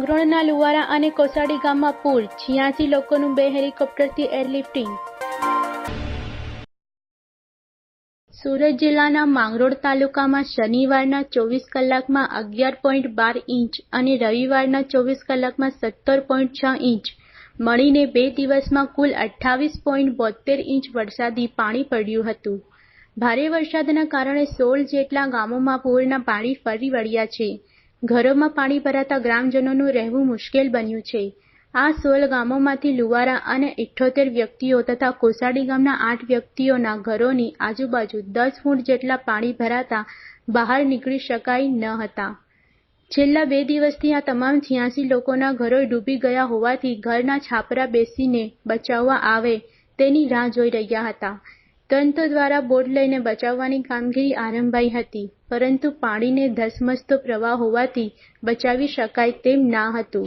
માંગરોળના લુવારા અને કોસાડી ગામમાં પૂર, 86 લોકોનું 2 હેલિકોપ્ટરથી એરલિફ્ટિંગ. સુરત જિલ્લાના માંગરોળ તાલુકામાં શનિવારના 24 કલાકમાં 11.12 ઇંચ અને રવિવારના 24 કલાકમાં 17.6 ઇંચ મળીને 2 દિવસમાં કુલ 28.72 ઇંચ વરસાદી પાણી પડ્યું હતું. ભારે વરસાદના કારણે 16 જેટલા ગામોમાં પૂરના પાણી ફરી વળ્યા છે. ઘરોમાં પાણી ભરાતા ગ્રામજનોનું રહેવું મુશ્કેલ બન્યું છે. આ 16 ગામોમાંથી લુવારા અને 78 વ્યક્તિઓ તથા કોસાડી ગામના 8 વ્યક્તિઓના ઘરોની આજુબાજુ 10 ફૂટ જેટલા પાણી ભરાતા બહાર નીકળી શકાય ન હતા. છેલ્લા 2 દિવસથી આ તમામ 86 લોકોના ઘરો ડૂબી ગયા હોવાથી ઘરના છાપરા બેસીને બચાવવા આવે તેની રાહ જોઈ રહ્યા હતા. તંત્ર દ્વારા બોટ લઈને બચાવવાની કામગીરી આરંભાઈ હતી, પરંતુ પાણીને ધસમસતો પ્રવાહ હોવાથી બચાવી શકાય તેમ ના હતું.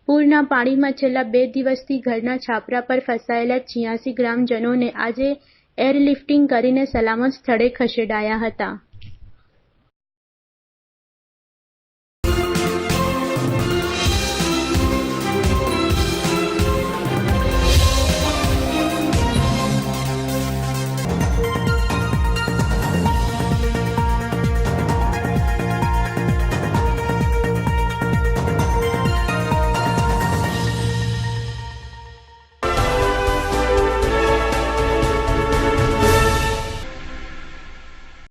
પૂરના પાણીમાં છેલ્લા 2 દિવસથી ઘરના છાપરા પર ફસાયેલા 86 ગ્રામજનોને આજે એરલિફ્ટિંગ કરીને સલામત સ્થળે ખસેડાયા હતા.